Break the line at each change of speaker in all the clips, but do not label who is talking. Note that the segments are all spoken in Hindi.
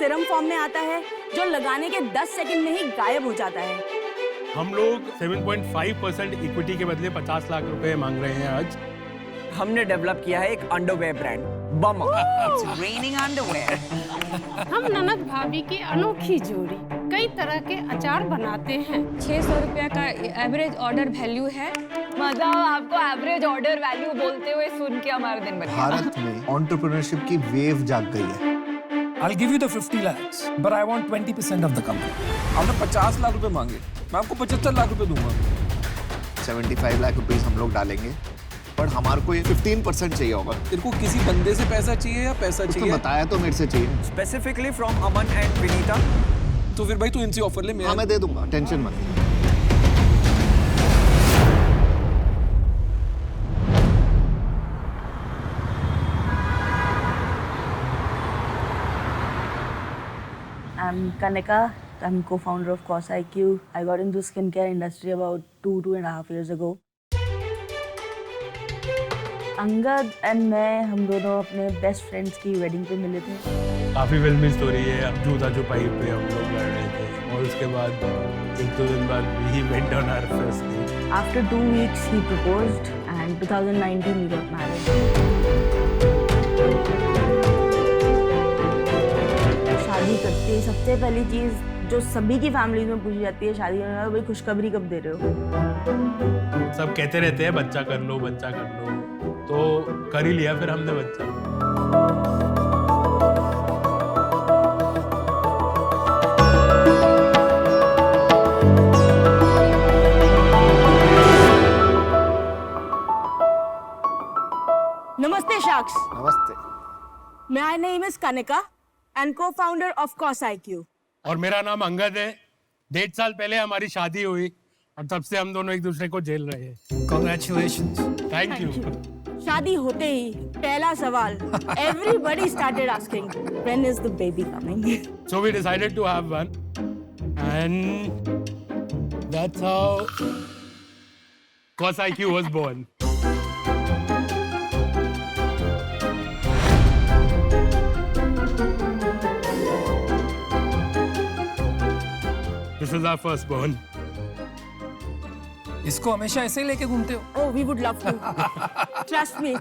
सिरम फॉर्म में आता है जो लगाने के 10 सेकंड में ही गायब हो जाता है।
हम लोग 7.5% इक्विटी के बदले 50 लाख रुपए मांग रहे हैं आज।
हमने डेवलप किया है एक underwear brand, bomb. It's raining underwear.
हम ननद भाभी की अनोखी जोड़ी कई तरह के अचार बनाते हैं।
600 रुपया का एवरेज ऑर्डर वैल्यू है।
मतलब आपको एवरेज ऑर्डर वैल्यू बोलते हुए सुन के हमारा दिन बन गया।
भारत में एंटरप्रेन्योरशिप की वेव जाग गई है।
I'll give you the 50 lakhs, but I want 20% of the company.
आपने 50 लाख रुपए मांगे, मैं आपको 75 लाख रुपए दूंगा।
75 लाख रुपीस हम लोग डालेंगे, पर हमारे को ये 15% चाहिए होगा।
तेरे को किसी बंदे से पैसा चाहिए या पैसा चाहिए?
बताया तो मेरे से चाहिए।
Specifically from Aman and Vinita.
तो फिर भाई तू इनसे ऑफर ले।
हाँ मैं दे दूंगा, टेंशन मत ले।
I'm Kanika. I'm co-founder of Cos IQ. I got into skincare industry about 2.5 years ago. Angad and मैं हम दोनों अपने बेस्ट फ्रेंड्स की वेडिंग पे मिले थे।
काफी फिल्मी स्टोरी है। अब जूता छुपाई पे हम लोग लड़ रहे थे और उसके बाद 1-2 दिन बाद we went on our first date.
After 2 weeks he proposed and 2019 we got married. शादी करते ही सबसे पहली चीज जो सभी की फैमिली में पूछी जाती है शादी करने के बाद, भाई खुशखबरी कब दे रहे हो?
सब कहते रहते हैं बच्चा कर लो, बच्चा कर लो, तो कर ही लिया फिर हमने बच्चा।
नमस्ते शाक्स।
नमस्ते।
My name is Kanika and co-founder of Cos IQ.
और मेरा नाम अंगद है। 1.5 साल पहले हमारी शादी हुई और तब से हम दोनों एक दूसरे को झेल रहे हैं।
Congratulations.
Thank you.
शादी होते ही पहला सवाल everybody started asking, when is the baby coming?
So we decided to have one, and that's how Cos IQ was born. This is our firstborn.
इसको हमेशा ऐसे ही लेके घूमते हो?
Oh, we would love to. Trust me.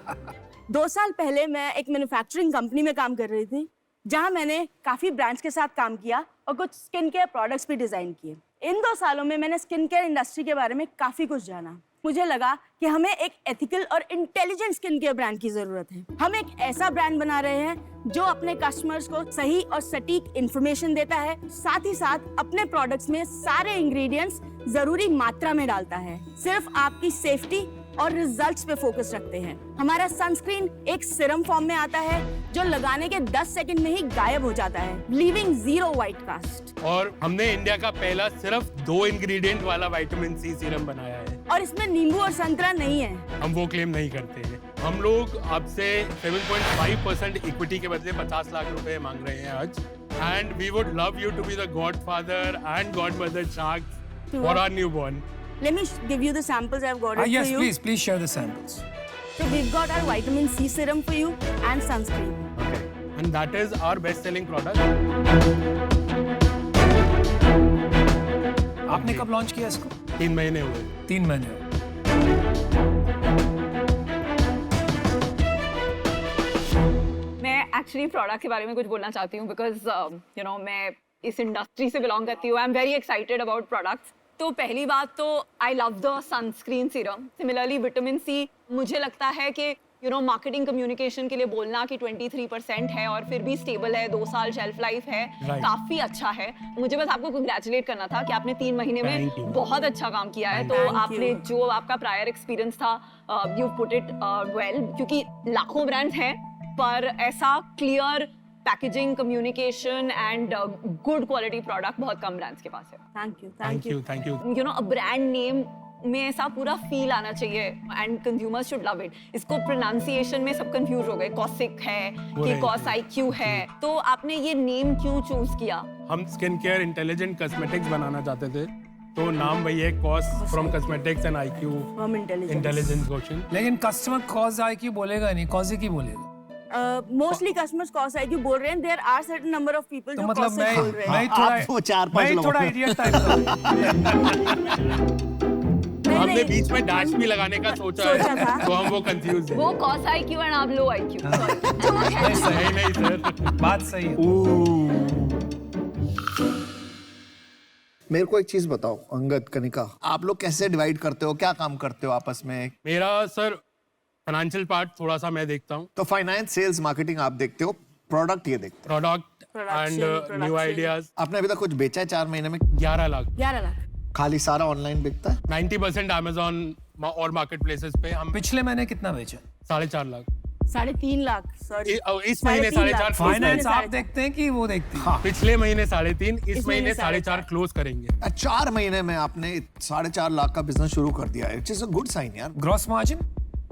2 साल पहले मैं एक मैन्युफैक्चरिंग कंपनी में काम कर रही थी, जहां मैंने काफी ब्रांड्स के साथ काम किया और कुछ स्किन केयर प्रोडक्ट्स भी डिजाइन किए। इन 2 सालों में मैंने स्किन केयर इंडस्ट्री के बारे में काफी कुछ जाना। मुझे लगा कि हमें एक एथिकल और इंटेलिजेंट स्किन केयर ब्रांड की जरूरत है। हम एक ऐसा ब्रांड बना रहे हैं जो अपने कस्टमर्स को सही और सटीक इंफॉर्मेशन देता है, साथ ही साथ अपने प्रोडक्ट्स में सारे इंग्रेडिएंट्स जरूरी मात्रा में डालता है, सिर्फ आपकी सेफ्टी और रिजल्ट्स पे फोकस रखते हैं। हमारा सनस्क्रीन एक सीरम फॉर्म में आता है जो लगाने के 10 सेकंड में ही गायब हो जाता है, लीविंग 0 व्हाइट कास्ट।
और हमने इंडिया का पहला सिर्फ 2 इंग्रेडिएंट वाला विटामिन सी सीरम बनाया है।
और इसमें नींबू और संतरा नहीं है।
हम वो क्लेम नहीं करते हैं। हम लोग आपसे 7.5% इक्विटी के बदले 50 लाख रुपए मांग रहे हैं आज। And we would love you to be the godfather and godmother sharks for our newborn.
Let me give you the samples I've got it
Yes,
for you.
please share the samples.
So we've got our vitamin C serum for you and sunscreen.
Okay. And that is our best-selling product.
आपने कब लॉन्च किया इसको?
3 महीने हुए।
3 महीने।
मैं एक्चुअली प्रोडक्ट के बारे में कुछ बोलना चाहती हूँ बिकॉज मैं इस इंडस्ट्री से बिलोंग करती हूँ। I am very excited about products. तो पहली बात तो I love the sunscreen serum. Similarly vitamin C, मुझे लगता है कि मार्केटिंग कम्युनिकेशन के लिए बोलना कि 23% है और फिर भी स्टेबल है, 2 साल शेल्फ लाइफ है, काफी अच्छा है। मुझे बस आपको कंग्रेचुलेट करना था कि आपने 3 महीने में बहुत अच्छा काम किया है। तो आपने जो आपका प्रायर एक्सपीरियंस था, यू पुट इट वेल, क्योंकि लाखों ब्रांड्स हैं पर ऐसा clear packaging, communication and good quality product बहुत कम ब्रांड्स के पास है।
Thank you.
You know a brand name में ऐसा पूरा फील आना चाहिए and consumers should love it. इसको प्रोनाउंसिएशन में सब कंफ्यूज हो गए, कॉसिक है कि कॉस IQ है। तो आपने ये नेम क्यों चूज किया?
हम स्किन केयर इंटेलिजेंट कॉस्मेटिक्स बनाना चाहते थे, तो नाम वही है, cos from cosmetics and IQ
From intelligence.
Intelligence question.
लेकिन कस्टमर कॉज IQ बोलेगा नहीं, कॉज की बोलेगा।
मोस्टली कस्टमर्स कॉस आई क्यों बोल रहे हैं, there are certain number of people
तो
जो
मतलब
कॉस बोल रहे हैं।
मैं थोड़ा
आपको 4-5
मैं
लोग
थोड़ा इडियट टाइप का हूँ।
हमने
नहीं,
बीच में डैश भी लगाने का सोचा
सोचा
है
था।
तो हम वो कंफ्यूज
वो
हैं।
कॉस IQ एंड आप लो IQ
नहीं सही
नहीं सर,
बात सही है।
मेरे को एक चीज बताओ अंगद, कनिका, आप लोग कैसे डिवाइड करते हो, क्या काम करते हो आपस में?
मेरा सर फाइनेंशियल पार्ट थोड़ा सा मैं देखता हूँ,
तो फाइनेंस, सेल्स, मार्केटिंग आप देखते हो, प्रोडक्ट ये देखते
product
Production,
and new ideas.
हो। आपने अभी तक कुछ बेचा है 4 महीने में?
11 लाख,
11 लाख।
खाली सारा ऑनलाइन बिकता है?
90% अमेजोन और मार्केट प्लेसेस पे हम
पिछले महीने कितना बेचा?
4.5 लाख।
3.5 लाख, सॉरी।
इस महीने 4.5
फाइनेंस आप
4.5
देखते हैं कि वो देखती है?
हाँ।
पिछले महीने 3.5, इस महीने 4.5
4.5
क्लोज करेंगे।
4 महीने में आपने 4.5 लाख का बिजनेस शुरू कर दिया है, it's is a good sign यार।
Gross margin?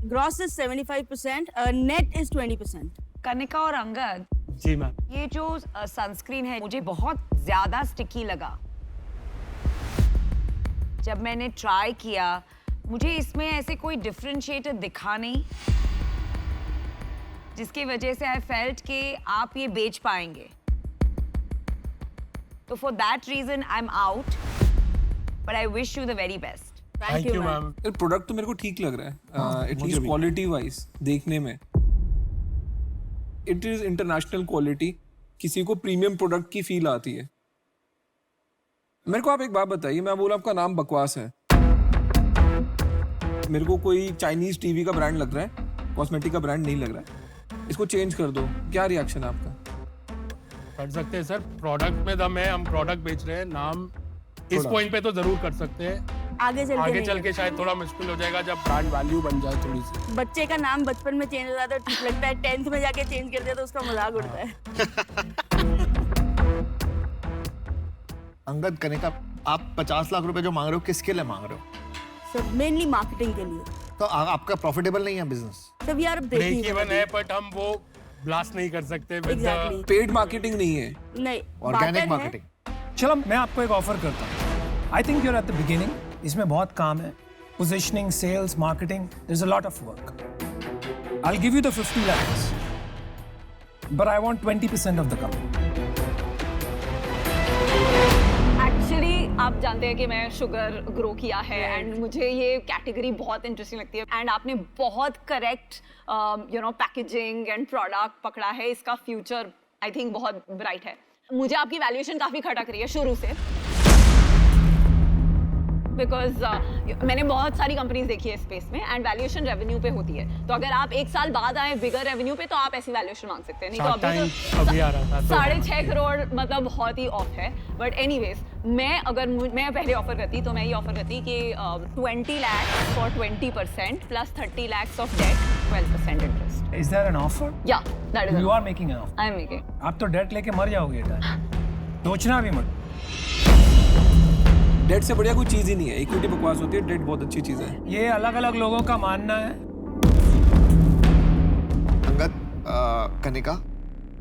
Gross is 75%, net is 20%।
Kanika और अंगद,
जी मैम।
ये जो सनस्क्रीन है मुझे बहुत ज्यादा स्टिकी लगा। जब मैंने ट्राई किया मुझे इसमें ऐसे कोई डिफरेंशिएटर दिखा नहीं, जिसकी वजह से आई फेल्ट कि आप ये बेच पाएंगे। तो for that reason I am out, but I wish you the very best.
Thank you ma'am.
यार प्रोडक्ट तो मेरे को ठीक लग रहा है, एटलीस्ट क्वालिटी वाइज देखने में इट इज इंटरनेशनल क्वालिटी, किसी को प्रीमियम प्रोडक्ट की फील आती है। मेरे को आप एक बात बताइए, मैं बोला आपका नाम बकवास है, मेरे को कोई चाइनीज टीवी का ब्रांड लग रहा है, कॉस्मेटिक का ब्रांड नहीं लग रहा है, इसको चेंज कर दो, क्या रिएक्शन है आपका?
कर सकते हैं सर, प्रोडक्ट में दम है, हम प्रोडक्ट बेच रहे हैं, नाम इस पॉइंट पे तो जरूर कर सकते हैं।
आगे चल के
आगे
नहीं।
चल के शायद थोड़ा मुश्किल हो जाएगा जब ब्रांड वैल्यू बन जाए थोड़ी सी।
बच्चे का नाम बचपन में चेंज हो जाता है, ठीक लगता है, 10th में जाके चेंज कर दिया तो उसका मजाक उड़ता है।
अंगद, कनिका, आप 50 लाख रुपए जो मांग रहे हो किसके लिए मांग रहे हो?
सर मेनली मार्केटिंग के लिए।
तो आपका प्रॉफिटेबल नहीं है business?
Sir we are
break even है बट हम वो ब्लास्ट नहीं कर सकते विद
एग्जैक्टली।
पेड मार्केटिंग नहीं है,
नहीं,
ऑर्गेनिक
barter है।
मार्केटिंग।
चलो मैं आपको एक ऑफर करता हूँ। I think you're at the beginning, इसमें बहुत काम है, positioning, sales, marketing, there is a lot of work. I will give you the 50 lakhs, but I want 20% of the company.
Actually आप जानते हैं कि मैं शुगर ग्रो किया है एंड मुझे ये कैटेगरी बहुत इंटरेस्टिंग लगती है एंड आपने बहुत करेक्ट पैकेजिंग एंड प्रोडक्ट पकड़ा है। इसका फ्यूचर आई थिंक बहुत ब्राइट है। मुझे आपकी वैल्यूएशन काफ़ी खटक रही है शुरू से, बिकॉज मैंने बहुत सारी कंपनीज देखी है स्पेस में एंड वैल्यूएशन रेवेन्यू पे होती है। तो अगर आप एक साल बाद आए बिगर रेवेन्यू पे तो आप ऐसी वैल्यूएशन मांग सकते हैं, नहीं तो
अभी आ रहा था तो
6.5 करोड़ मतलब बहुत ही ऑफ है। बट एनीवेज मैं पहले ऑफर करती तो मैं ये ऑफर करती कि 20 lakh for 20% plus 30 lakhs of debt 12% interest.
Is there an offer?
या that is
You are making an offer.
I am making.
आप तो डेट लेके मर जाओगे बेटा, सोचना भी मत।
डेट से बढ़िया कोई चीज ही नहीं है, इक्विटी बकवास होती है, डेट बहुत अच्छी चीज है।
ये अलग अलग लोगों का मानना है।
अंगद, कनिका,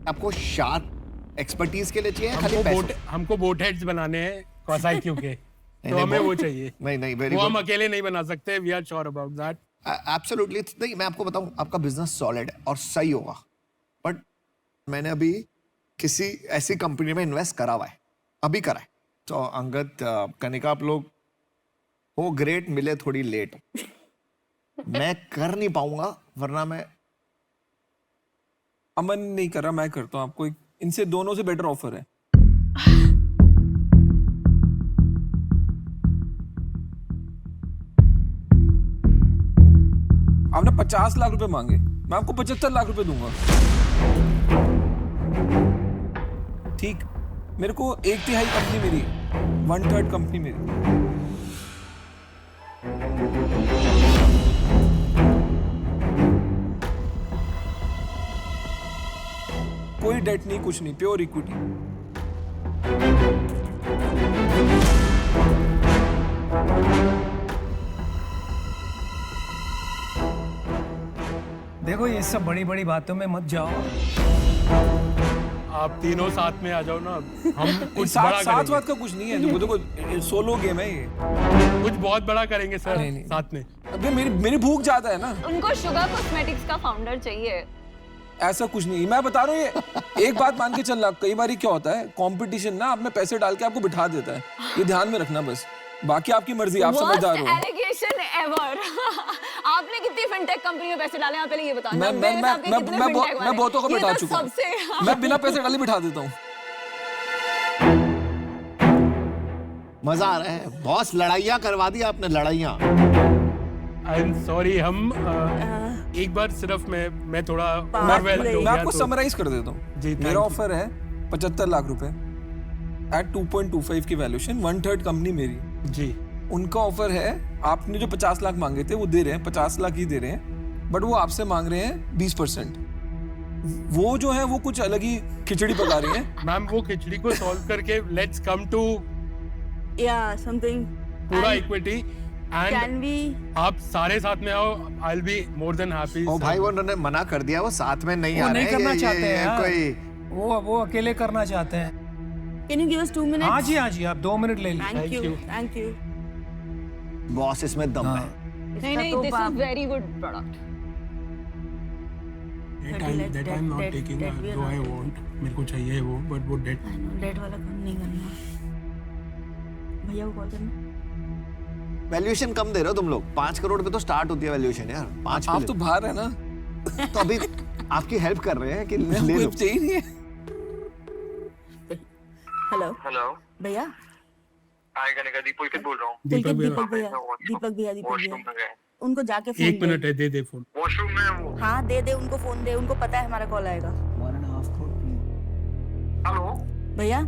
आपको शार्प एक्सपर्टीज के लिए चाहिए या खाली पैसे?
हमको बोट हेड्स बनाने हैं कौसाई क्यों के, तो
नहीं,
हमें
बहुत-
वो चाहिए।
नहीं, वेरी
वो हम
गुड।
अकेले नहीं बना सकते, we are sure about that.
Absolutely नहीं, मैं आपको बताऊं, आपका बिजनेस सॉलिड है और सही होगा, बट मैंने अभी किसी ऐसी कंपनी में इन्वेस्ट करा हुआ है, अभी करा है। तो अंगद, कनिका, आप लोग हो ग्रेट, मिले थोड़ी लेट। मैं कर नहीं पाऊंगा, वरना मैं
अमन नहीं कर रहा, मैं करता हूँ आपको, इनसे दोनों से बेटर ऑफर है। आपने 50 लाख रुपए मांगे, मैं आपको 75 लाख रुपए दूंगा। ठीक, मेरे को 1/3 कंपनी मेरी है, 1/3 कंपनी मेरी। कोई डेट नहीं, कुछ नहीं, प्योर इक्विटी।
देखो ये सब बड़ी बड़ी बातों में मत जाओ।
आप तीनों साथ में आ जाओ ना, हम कुछ
साथ
बड़ा
साथ
करेंगे।
बात का कुछ नहीं है, देखो सोलो गेम है ये।
कुछ बहुत बड़ा करेंगे सर साथ में।
अबे मेरी भूख ज्यादा है ना।
उनको शुगर कॉस्मेटिक्स का फाउंडर चाहिए।
ऐसा कुछ नहीं, मैं बता रहा हूँ ये एक बात मान के चलना, कई बार क्या होता है कंपटीशन ना आप में पैसे डाल के आपको बिठा देता है, ये ध्यान में रखना बस, बाकी आपकी मर्जी, आप समझदार हो।
Allegation ever. आपने कितनी फिनटेक कंपनी में पैसे डाले हैं पहले ये बताओ।
मैं बहुतों को बिठा चुका हूँ, मैं बिना पैसे डाले बिठा देता हूँ।
मजा आ रहा है बॉस, लड़ाइयाँ करवा दी आपने, लड़ाइयाँ।
आई एम सॉरी, हम एक बार सिर्फ मैं थोड़ा overwhelmed हो
मैं
गया
आपको
तो-
समराइज कर देता हूँ।
जी,
मेरा ऑफर है 75 लाख रुपए एट 2.25 की वैल्यूएशन, 1/3 कंपनी मेरी।
जी
उनका ऑफर है, आपने जो 50 लाख मांगे थे वो दे रहे हैं, 50 लाख ही दे रहे हैं, बट वो आपसे मांग रहे हैं 20%। वो जो है वो कुछ अलग ही खिचड़ी पका रही है।
मैम, वो खिचड़ी को सॉल्व करके लेट्स कम टू
समथिंग
पूरा इक्विटी
कैन
एंड
वी
आप सारे साथ में आओ, I will be more than happy.
ओ भाई, वो उन्होंने मना कर दिया, वो साथ में नहीं
वो
आ रहे
नहीं
हैं,
करना
ये
चाहते हैं यार।
कोई
वो अकेले करना चाहते हैं।
Can you give us 2 minutes?
हाँ जी, आप 2 मिनट ले लीजिए।
Thank you.
बॉस इसमें दम है।
नहीं,
तो
this is very good product.
that I'm not taking though I want, मेरे को चाहिए वो, बट वो डेट
डेट वाला काम नहीं करना। भैया को कॉल करना।
वैल्यूएशन कम दे रहे हो तुम लोग, 5 करोड़ पे तो स्टार्ट होती है वैल्यूएशन यार, 5
आप तो बाहर है ना,
तो अभी आपकी हेल्प कर रहे हैं कि ले
कोई
लो।
चाहिए नहीं है।
हेलो भैया।
हाय कनिका, दीपक बोल रहा हूँ।
दीपक भैया, दीपक
वॉशरूम
भैया,
में गए।
उनको जाके फोन
एक मिनट है, दे फोन।
वॉशरूम में है वो।
हाँ दे उनको फोन दे, उनको पता है हमारा कॉल आएगा।
1.5 करोड़।
हेलो।
भैया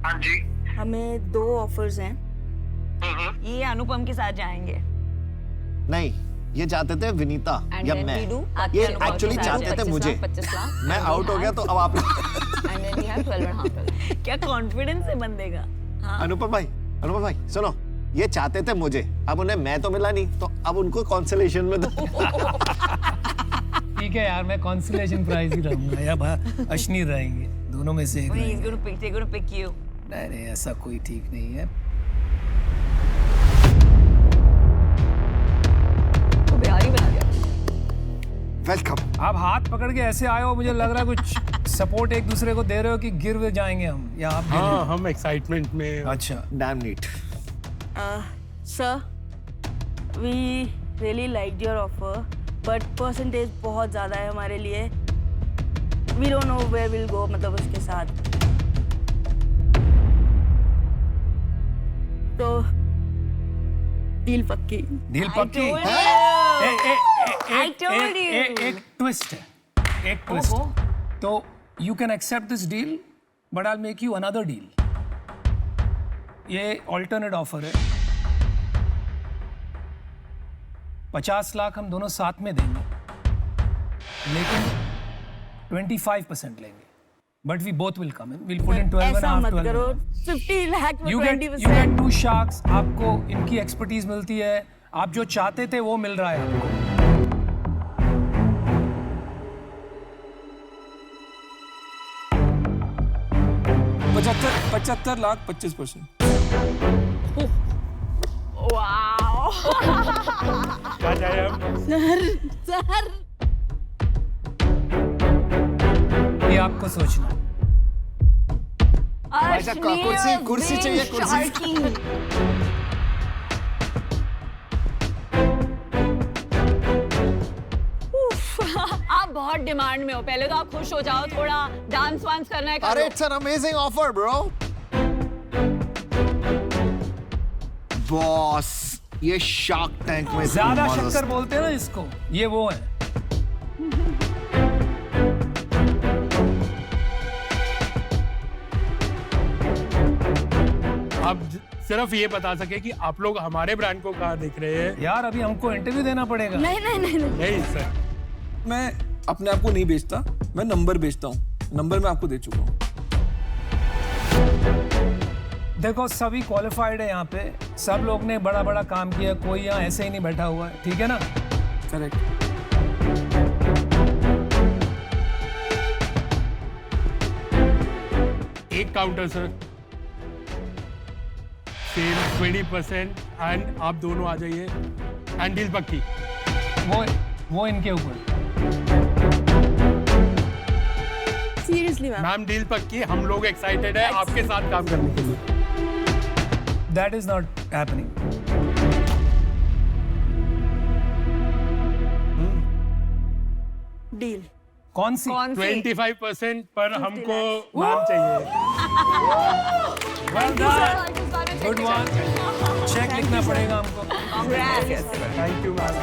हाँ जी।
हमें 2 ऑफर्स हैं।
ये अनुपम के साथ जाएंगे।
नहीं, ये चाहते थे विनीता
And
या
then
मैं,
we do,
ये
आपके अनुपम
एक्चुअली
के साथ
चाहते थे
25
मुझे।
लाख, 25 लाख।
मैं
And
आउट
we
हो गया
have-
तो अब आप
And then we have 12.5. क्या कॉन्फिडेंस है बंदे का। हाँ।
अनुपम भाई सुनो, ये चाहते थे मुझे, अब उन्हें मैं तो मिला नहीं, तो अब उनको कॉन्सोलेशन में दो।
ठीक है यार, मैं कॉन्सोलेशन प्राइज ही रहूंगा या अश्नी रहेंगे, दोनों में से एक
He's
रहेंगे।
gonna pick you.
नहीं, ऐसा कोई ठीक नहीं है।
तो बिहारी बना दिया।
वेलकम।
आप हाथ पकड़ के ऐसे आए हो, मुझे लग रहा है कुछ सपोर्ट एक दूसरे को दे रहे हो कि गिर जाएंगे हम, या आप गिर
हाँ, हम एक्साइटमेंट में।
अच्छा,
damn neat.
Sir, we really like your offer, but percentage बहुत ज़्यादा है हमारे लिए। We don't know where will go, मतलब उसके साथ। तो डील पक्की।
डील पक्की।
I told you.
एक ट्विस्ट है, एक ट्विस्ट। तो you can accept this deal, but I will make you another deal. ये ऑल्टरनेट ऑफर है, 50 लाख हम दोनों साथ में देंगे, लेकिन 25% लेंगे, but we both will come in, will put in 12
ऐसा मत करो,
12.5.
50 लाख में
You get
20%।
2 sharks, आपको इनकी एक्सपर्टीज मिलती है, आप जो चाहते थे वो मिल रहा है आपको।
75 लाख 25%।
Wow.
क्या जाए हम?
सर
ये आपको सोचना।
अच्छा, कुर्सी चाहिए, कुर्सी।
आप बहुत डिमांड में हो, पहले तो आप खुश हो जाओ, थोड़ा डांस वांस करना है
अरे it's an amazing offer bro. Boss, ये शार्क टैंक में
ज्यादा शक्कर बोलते हैं ना इसको, ये वो है।
आप सिर्फ ये बता सके कि आप लोग हमारे ब्रांड को कहाँ देख रहे हैं?
यार अभी हमको इंटरव्यू देना पड़ेगा।
नहीं।
नहीं सर,
मैं अपने आप को नहीं बेचता, मैं नंबर बेचता हूँ, नंबर मैं आपको दे चुका हूँ।
देखो सभी क्वालिफाइड है यहाँ पे, सब लोग ने बड़ा बड़ा काम किया, कोई यहाँ ऐसे ही नहीं बैठा हुआ है, ठीक है ना?
करेक्ट।
एक काउंटर सर, सेल 20% एंड आप दोनों आ जाइए एंड डील पक्की।
वो इनके ऊपर।
Obviously, ma'am.
मैम डील पक्की, हम लोग एक्साइटेड है आपके साथ काम करने के लिए।
That is not happening.
Deal.
कौन सी?
25% पर हमको मैम चाहिए।
Well done. Good one. Check लिखना पड़ेगा हमको।
Thank you ma'am.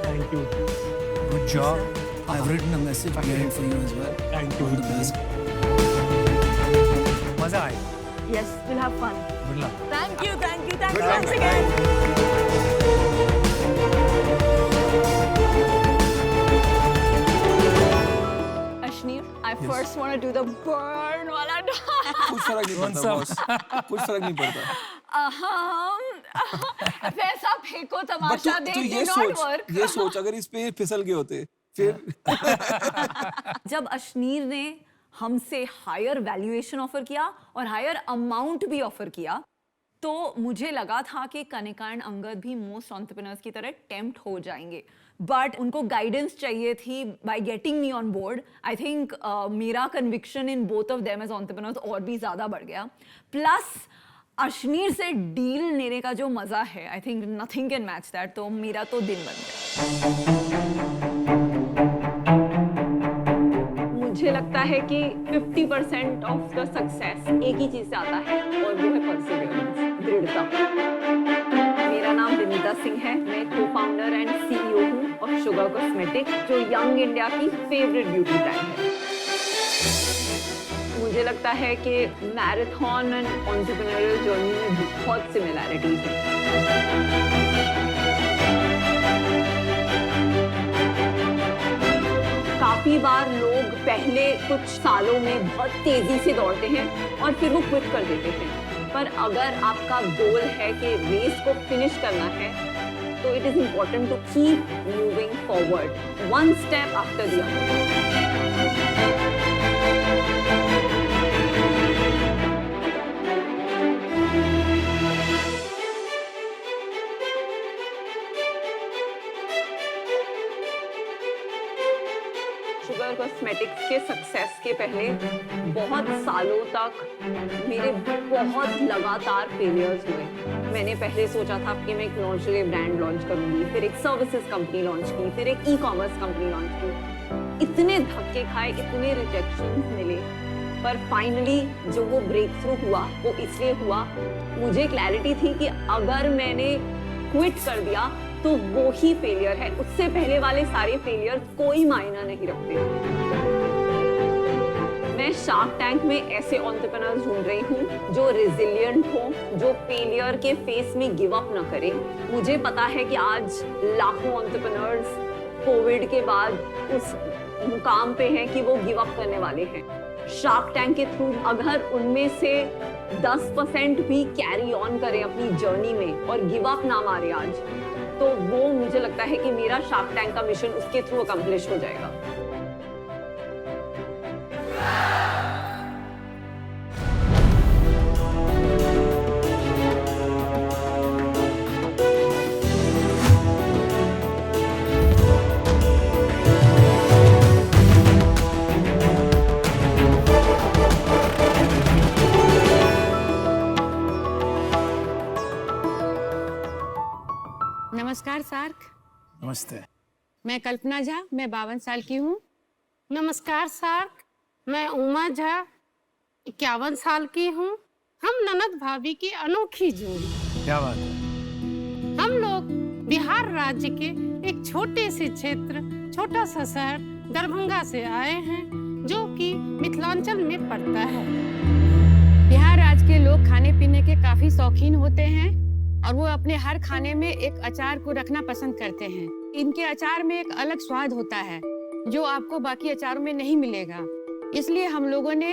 Thank you.
Good job. I've written a message behind for you as well.
Thank you.
All the best. मजा आएगा।
Yes, we'll have fun.
Good luck.
Thank you once again.
Ashneer, I first want to do the burn wala dance.
कुछ फर्क नहीं पड़ता बॉस, कुछ फर्क नहीं पड़ता।
वैसा फेंको
बट
तमाशा
तू
देख
ये
did not
सोच,
work.
ये सोच अगर इस पे फिसल गए होते फिर
जब अशनीर ने हमसे हायर वैल्यूएशन ऑफर किया और हायर अमाउंट भी ऑफर किया तो मुझे लगा था कि कनिका एंड अंगद भी मोस्ट एंटरप्रेन्योर्स की तरह टेम्प्ट हो जाएंगे बट उनको गाइडेंस चाहिए थी by getting me on board I think मेरा conviction in both of them as entrepreneurs और भी ज़्यादा बढ़ गया प्लस अशनीर से डील लेने का जो मज़ा है I think nothing can match that तो मेरा तो दिन बन गया मुझे लगता है कि 50% ऑफ द सक्सेस एक ही चीज से आता है और वो है परसिवियरेंस, दृढ़ता। मेरा नाम विनीता सिंह है, मैं को-फाउंडर एंड सीईओ हूँ ऑफ शुगर कॉस्मेटिक जो यंग इंडिया की फेवरेट ब्यूटी ब्रांड है। मुझे लगता है कि मैराथन एंड एंटरप्रेन्योरियल जर्नी में बहुत सिमिलैरिटीज हैं। काफी बार लोग पहले कुछ सालों में बहुत तेजी से दौड़ते हैं और फिर वो क्विट कर देते हैं पर अगर आपका गोल है कि रेस को फिनिश करना है तो it is important to keep moving forward one step after the other. Sugar cosmetics के सक्सेस के पहले बहुत सालों तक मेरे बहुत लगातार फेलियर्स हुए। मैंने पहले सोचा था कि मैं एक लॉन्जरी ब्रांड लॉन्च करूंगी, फिर एक सर्विसेज कंपनी लॉन्च की, फिर एक ई-कॉमर्स कंपनी लॉन्च की। इतने धक्के खाए, इतने रिजेक्शंस मिले, पर फाइनली जो वो ब्रेक थ्रू हुआ वो इसलिए हुआ मुझे क्लैरिटी थी कि अगर मैंने क्विट कर दिया तो वो ही फेलियर है, उससे पहले वाले सारे फेलियर कोई मायना नहीं रखते। मैं शार्क टैंक में ऐसे एंटरप्रेन्योर्स ढूंढ रही हूँ जो रेजिलिएंट हो, जो फेलियर के फेस में गिव अप ना करे। मुझे पता है कि आज लाखों एंटरप्रेन्योर्स कोविड के बाद उस मुकाम पे हैं कि वो गिव अप करने वाले हैं। शार्क टैंक के थ्रू अगर उनमें से 10% भी कैरी ऑन करें अपनी जर्नी में और गिव अप ना मारे आज तो वो मुझे लगता है कि मेरा शार्क टैंक का मिशन उसके थ्रू अकम्प्लिश हो जाएगा।
नमस्कार सार्क।
नमस्ते।
मैं कल्पना झा, मैं 52 साल की हूँ।
नमस्कार सार्क, मैं उमा झा 51 साल की हूँ। हम ननद भाभी की अनोखी जोड़ी।
क्या बात है।
हम लोग बिहार राज्य के एक छोटे से क्षेत्र, छोटा सा शहर दरभंगा से आए हैं जो कि मिथिलांचल में पड़ता है।
बिहार राज्य के लोग खाने पीने के काफी शौकीन होते हैं और वो अपने हर खाने में एक अचार को रखना पसंद करते हैं। इनके अचार में एक अलग स्वाद होता है जो आपको बाकी अचारों में नहीं मिलेगा। इसलिए हम लोगों ने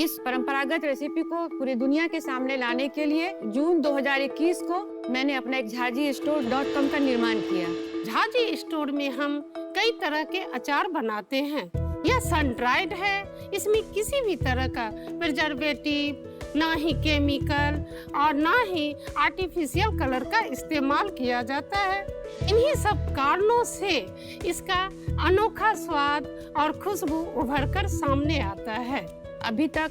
इस परंपरागत रेसिपी को पूरी दुनिया के सामने लाने के लिए जून 2021 को मैंने अपना एक jhajiestore.com का निर्माण किया।
झाजी स्टोर में हम कई तरह के अचार बनाते हैं। यह सन ड्राइड है, इसमें किसी भी तरह का प्रिजर्वेटिव, ना ही केमिकल और ना ही आर्टिफिशियल कलर का इस्तेमाल किया जाता है। इन्हीं सब कारणों से इसका अनोखा स्वाद और खुशबू उभर कर सामने आता है।
अभी तक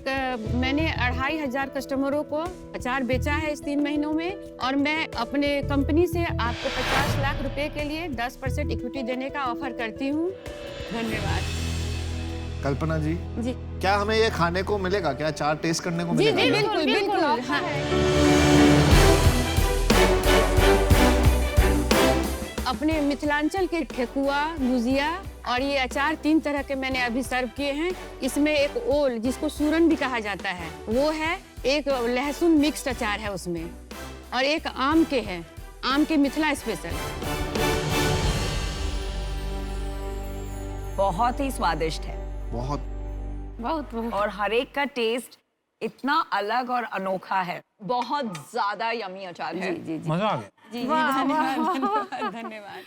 मैंने 2500 कस्टमरों को अचार बेचा है इस 3 महीनों में, और मैं अपने कंपनी से आपको 50 लाख रुपए के लिए 10% इक्विटी देने का ऑफर करती हूँ। धन्यवाद।
कल्पना जी,
जी
क्या हमें ये खाने को मिलेगा? क्या अचार टेस्ट करने को
जी
मिलेगा?
जी बिल्कुल बिल्कुल। हाँ। अपने मिथिलांचल के ठेकुआ, गुजिया और ये अचार 3 तरह के मैंने अभी सर्व किए हैं। इसमें एक ओल, जिसको सूरन भी कहा जाता है, वो है। एक लहसुन मिक्स्ड अचार है उसमें, और एक आम के है, आम के मिथिला स्पेशल।
बहुत ही स्वादिष्ट है,
बहुत
बहुत बहुत।
और हर एक का टेस्ट इतना अलग और अनोखा है।
बहुत ज्यादा यमी अचार है।
जी जी
मजा आ गया।
जी धन्यवाद धन्यवाद।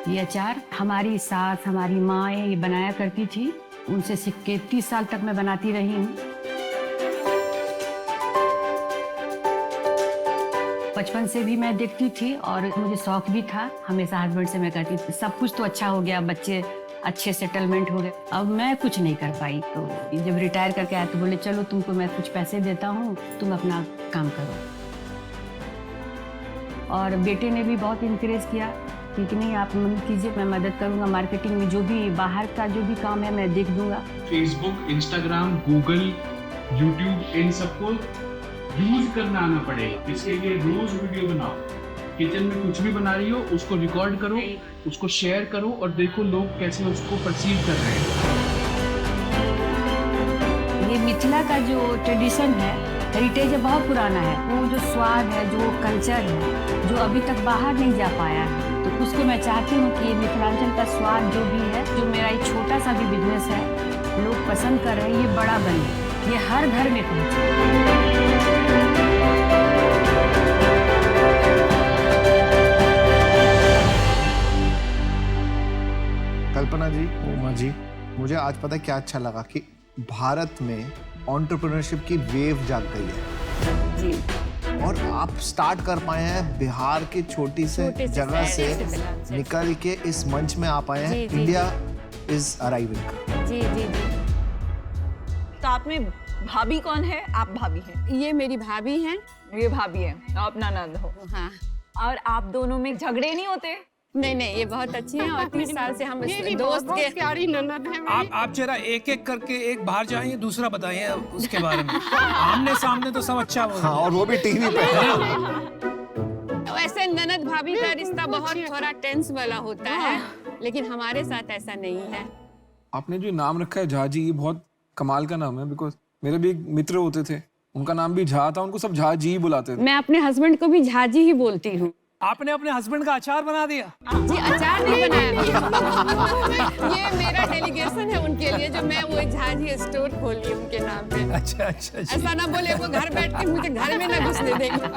ये अचार हमारी सास, हमारी माँ ये बनाया करती थी, उनसे सीख के 30 साल तक मैं बनाती रही हूँ। बचपन से भी मैं देखती थी और मुझे शौक भी था, हमेशा हस्बैंड से मैं कहती थी सब कुछ तो अच्छा हो गया, बच्चे अच्छे सेटलमेंट हो गए, अब मैं कुछ नहीं कर पाई। तो जब रिटायर करके आया तो बोले चलो तुमको मैं कुछ पैसे देता हूँ, तुम अपना काम करो। और बेटे ने भी बहुत इनकरेज किया कि नहीं आप मदद कीजिए, मैं मदद करूंगा, मार्केटिंग में जो भी बाहर का जो भी काम है मैं देख दूंगा।
फेसबुक, इंस्टाग्राम, गूगल, यूट्यूब, इन सबको यूज करना आना पड़ेगा। इसके लिए रोज वीडियो बनाओ, किचन में कुछ भी बना रही हो उसको रिकॉर्ड करो, उसको शेयर करो और देखो लोग कैसे उसको परसीव कर रहे हैं।
ये मिथिला का जो ट्रेडिशन है, हेरिटेज है, बहुत पुराना है। वो जो स्वाद है, जो कल्चर है, जो अभी तक बाहर नहीं जा पाया है, तो उसको मैं चाहती हूँ कि मिथिलांचल का स्वाद जो भी है, जो मेरा एक छोटा सा भी बिजनेस है, लोग पसंद कर रहे हैं, ये बड़ा बने, ये हर घर में पहुँचे।
कल्पना जी, उमा जी, मुझे आज पता है क्या अच्छा लगा कि भारत में एंटरप्रेन्योरशिप की वेव जाग गई है
जी।
और आप स्टार्ट कर पाए हैं बिहार की छोटी से जगह से निकल के इस मंच में आ पाए हैं। India is arriving.
जी जी जी।
तो आप में भाभी कौन है? आप भाभी हैं?
ये मेरी भाभी हैं।
ये भाभी है, आप ननद हो।
हाँ।
और आप दोनों में झगड़े नहीं होते?
नहीं नहीं, ये बहुत अच्छी हैं और 30 साल से हम
मेरी
दोस्त
बहुत
के।
प्यारी ननद है मेरी।
आप जरा एक एक करके एक बाहर जाइए, दूसरा बताइए उसके बारे में। आमने सामने तो सब अच्छा बोल
हाँ, और वो भी टीवी पे।
वैसे ननद भाभी का रिश्ता बहुत थोड़ा टेंस वाला होता है, लेकिन हमारे साथ ऐसा नहीं है।
आपने जो नाम रखा है झा जी, ये बहुत कमाल का नाम है। बिकॉज मेरे भी एक मित्र होते थे, उनका नाम भी झा था, उनको सब झा जी ही बुलाते थे।
मैं अपने हस्बैंड को भी झाजी ही बोलती हूँ।
आपने अपने हस्बैंड का अचार बना दिया?
जी, अचार नहीं बनाया। ये मेरा डेलीगेशन है उनके लिए, जो मैं वो झाजी स्टोर खोल ली उनके नाम पे।
अच्छा अच्छा।
ऐसा ना बोले वो घर बैठ के मुझे घर में ना घुसने देंगे।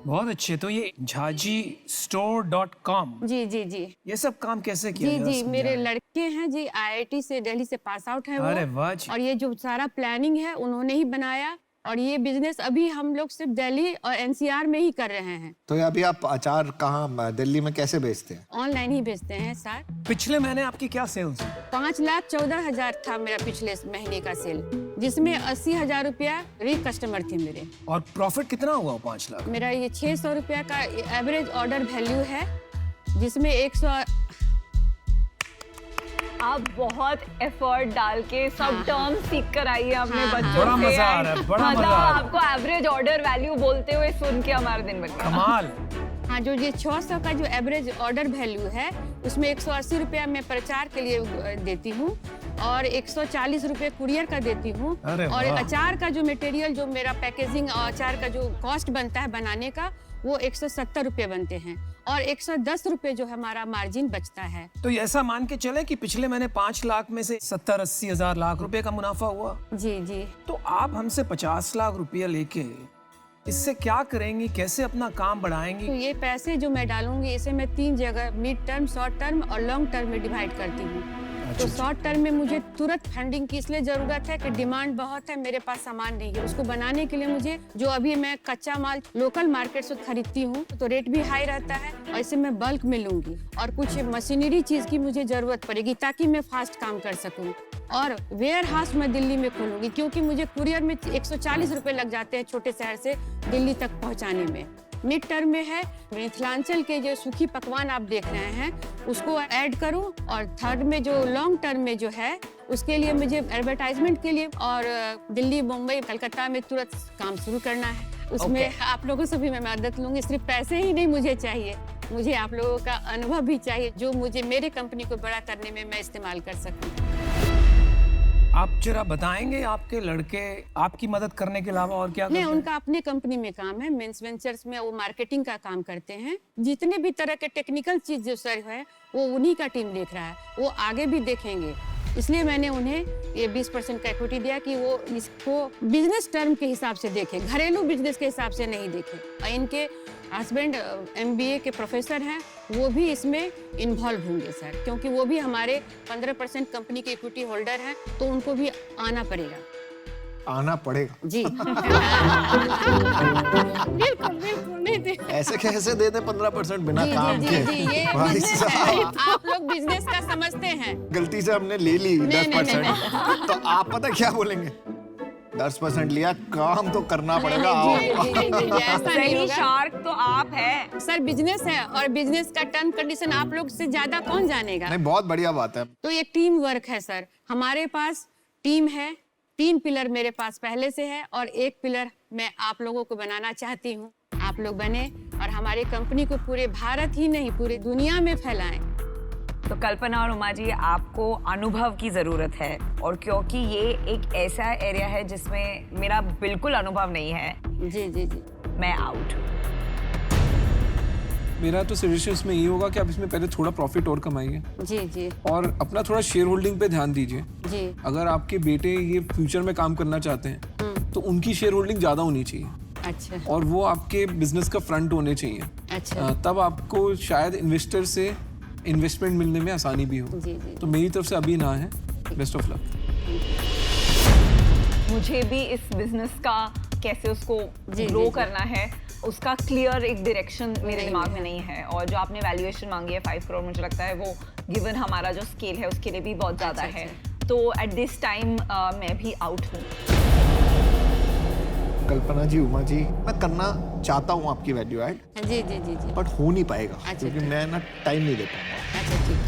बहुत अच्छे। तो ये jhajistore.com,
जी जी जी।
ये सब काम कैसे किया?
जी
जरा
जी, मेरे
समझाएं।
लड़के हैं जी, IIT से दिल्ली से पास आउट है वो।
अरे वाह जी।
और ये जो सारा प्लानिंग है उन्होंने ही बनाया, और ये बिजनेस अभी हम लोग सिर्फ दिल्ली और NCR में ही कर रहे हैं।
तो अभी आप अचार कहाँ दिल्ली में कैसे बेचते हैं?
ऑनलाइन ही बेचते हैं सर।
पिछले महीने आपकी क्या सेल्स?
5,14,000 था मेरा पिछले महीने का सेल, जिसमें 80,000 रुपया री कस्टमर थे मेरे।
और प्रॉफिट कितना हुआ 5 लाख?
मेरा ये 600 रुपया का एवरेज ऑर्डर वैल्यू है, जिसमें 100।
आप बहुत एफर्ट डाल के सब टर्म्स सीख कर आई है अपने बच्चों से।
बड़ा मजा आ रहा है, बड़ा मजा आ रहा है।
आपको एवरेज ऑर्डर वैल्यू बोलते हुए सुन के हमारा दिन बन गया।
कमाल।
हाँ, जो ये 600 का जो एवरेज ऑर्डर वैल्यू है, उसमें 180 रुपया मैं प्रचार के लिए देती हूँ और 140 रुपये कुरियर का देती हूँ।
अरे
और
वाह।
अचार का जो मटेरियल, जो मेरा पैकेजिंग और अचार का जो कॉस्ट बनता है बनाने का, वो 170 रुपये बनते हैं और 110 रुपये जो हमारा मार्जिन बचता है।
तो ये ऐसा मान के चले कि पिछले महीने 5 लाख में से 70-80 हजार लाख रुपए का मुनाफा हुआ।
जी जी।
तो आप हमसे 50 लाख रुपया लेके इससे क्या करेंगी, कैसे अपना काम बढ़ाएंगी?
तो ये पैसे जो मैं डालूंगी, इसे मैं 3 जगह, मिड टर्म, शॉर्ट टर्म और लॉन्ग टर्म में डिवाइड करती हूँ। तो शॉर्ट टर्म में मुझे तुरंत फंडिंग की इसलिए जरूरत है कि डिमांड बहुत है, मेरे पास सामान नहीं है। उसको बनाने के लिए मुझे जो अभी मैं कच्चा माल लोकल मार्केट से खरीदती हूँ तो रेट भी हाई रहता है, और इसे मैं बल्क में लूंगी और कुछ मशीनरी चीज की मुझे जरूरत पड़ेगी ताकि मैं फास्ट काम कर सकूँ। और वेयर हाउस मैं दिल्ली में खोलूंगी क्योंकि मुझे कुरियर में 140 रुपए लग जाते हैं छोटे शहर से दिल्ली तक पहुंचाने में। मिड टर्म में है मिथिलांचल के जो सूखी पकवान आप देख रहे हैं उसको ऐड करूं, और थर्ड में जो लॉन्ग टर्म में जो है उसके लिए मुझे एडवर्टाइजमेंट के लिए और दिल्ली, मुंबई, कलकत्ता में तुरंत काम शुरू करना है। उसमें आप लोगों से भी मैं मदद लूंगी। सिर्फ पैसे ही नहीं मुझे चाहिए, मुझे आप लोगों का अनुभव भी चाहिए जो मुझे मेरे कंपनी को बड़ा करने में मैं इस्तेमाल कर सकूं।
आप जरा बताएंगे आपके लड़के आपकी मदद करने के अलावा और क्या करते
नहीं,
हैं?
उनका अपने कंपनी में काम है, मेंस वेंचर्स में वो मार्केटिंग का काम करते हैं। जितने भी तरह के टेक्निकल चीज जो सर है वो उन्हीं का टीम देख रहा है, वो आगे भी देखेंगे। इसलिए मैंने उन्हें ये 20% का इक्विटी दिया कि वो इसको बिजनेस टर्म के हिसाब से देखें, घरेलू बिजनेस के हिसाब से नहीं देखें। और इनके हस्बैंड MBA के प्रोफेसर हैं, वो भी इसमें इन्वॉल्व होंगे सर, क्योंकि वो भी हमारे 15% कंपनी के इक्विटी होल्डर हैं, तो उनको भी आना पड़ेगा।
आना पड़ेगा
जी
बिल्कुल बिल्कुल नहीं दे।
ऐसे कैसे दे दे 15% बिना
जी,
काम
जी,
के?
जी, ये
भाई
बिजनेस है।
साहब,
आप लोग बिजनेस का समझते हैं।
गलती से हमने ले ली
नहीं,
10%, तो आप पता क्या बोलेंगे? 10% लिया, काम तो करना पड़ेगा।
जी, जी, जी, जी, ऐसा नहीं
सही
होगा।
शार्क तो आप है
सर बिजनेस है, और बिजनेस का टर्म कंडीशन आप लोग से ज्यादा कौन जानेगा।
नहीं, बहुत बढ़िया बात है।
तो ये टीम वर्क है सर। हमारे पास टीम है, 3 पिलर मेरे पास पहले से है, और 1 पिलर मैं आप लोगों को बनाना चाहती हूँ। आप लोग बने और हमारी कंपनी को पूरे भारत ही नहीं पूरी दुनिया में फैलाएं।
तो कल्पना और उमा जी, आपको अनुभव की जरूरत है, और क्योंकि ये एक ऐसा एरिया है जिसमें मेरा बिल्कुल अनुभव नहीं है,
जी जी जी,
मैं आउट।
मेरा तो सजेशन इसमें ये होगा कि आप इसमें पहले थोड़ा प्रॉफिट और कमाइए
जी जी
और अपना थोड़ा शेयर होल्डिंग पे ध्यान दीजिए।
जी।
अगर आपके बेटे ये फ्यूचर में काम करना चाहते हैं तो उनकी शेयर होल्डिंग ज़्यादा होनी चाहिए।
अच्छा
और वो आपके बिजनेस का फ्रंट होने चाहिए।
अच्छा।
तब आपको शायद इन्वेस्टर से इन्वेस्टमेंट मिलने में आसानी भी हो।
जी जी।
तो मेरी तरफ से अभी ना है। Best of luck.
मुझे भी इस बिजनेस का कैसे उसको
जी,
ग्रो
जी।
करना है, उसका क्लियर एक डायरेक्शन मेरे
नहीं
दिमाग
है।
में नहीं है। और जो आपने वैल्यूएशन मांगी है 5 करोड़, मुझे लगता है वो गिवन हमारा जो स्केल है उसके लिए भी बहुत ज़्यादा
अच्छा,
है। तो एट दिस टाइम मैं भी आउट हूँ।
कल्पना जी, उमा जी, मैं करना चाहता हूँ आपकी वैल्यू ऐड,
जी जी जी जी।
बट हो नहीं पाएगा
अच्छा,
क्योंकि
ठीक।
मैं ना टाइम नहीं दे पाऊंगा।
अच्छा ठीक ठीक।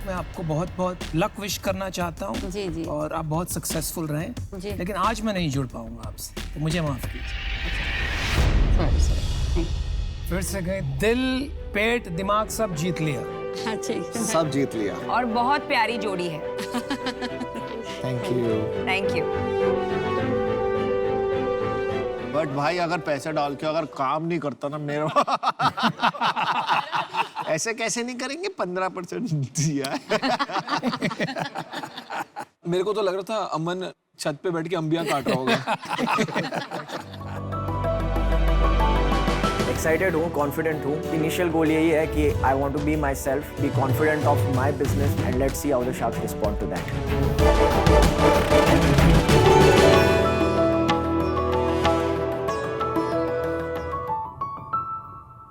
मैं आपको बहुत बहुत लक विश करना चाहता हूँ
जी जी
और आप बहुत सक्सेसफुल रहें।
जी।
लेकिन आज मैं नहीं जुड़ पाऊंगा आपसे, तो मुझे माफ कीजिए।
Sorry sorry.
फिर से गए, दिल पेट दिमाग सब जीत लिया।
हाँ ठीक।
सब जीत लिया।
और बहुत प्यारी जोड़ी है।
Thank you.
Thank you.
But भाई, अगर पैसे डाल के अगर काम नहीं करता ना मेरा ऐसे कैसे नहीं करेंगे? 15% दिया है।
मेरे को तो लग रहा था अमन छत पे बैठ के अंबियां काट रहा होगा।
एक्साइटेड हूँ, कॉन्फिडेंट हूँ। इनिशियल गोल यही है कि I want to be myself, be confident of my business, and let's see how the sharks respond to that.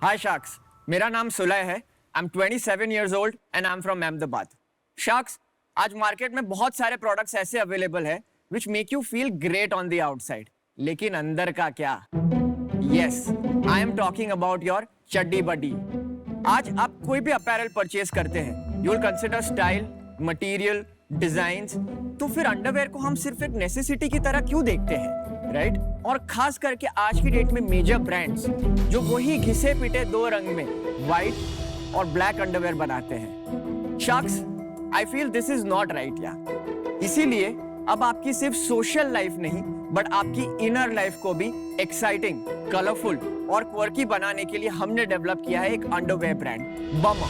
Hi sharks, मेरा नाम सुलय है। आई एम 27 years old and I'm from Ahmedabad. Sharks, आज मार्केट में बहुत सारे प्रोडक्ट्स ऐसे अवेलेबल है which make you feel great on the outside, लेकिन अंदर का क्या? Yes, I am talking about your चड्डी बड्डी। आज आप कोई भी अपैरल परचेज करते हैं, you will consider style, material, designs, तो फिर अंडरवेयर को हम सिर्फ एक नेसेसिटी की तरह क्यों देखते हैं, राइट? और खास करके आज की डेट में मेजर ब्रांड्स जो वही घिसे पिटे 2 रंग में व्हाइट और ब्लैक अंडरवेयर बनाते हैं। Sharks, I feel this is not right यार। इसीलिए अब आपकी सिर्फ सोशल लाइफ नहीं बट आपकी इनर लाइफ को भी एक्साइटिंग, कलरफुल और क्वर्की बनाने के लिए हमने डेवलप किया है एक underwear brand, bummer.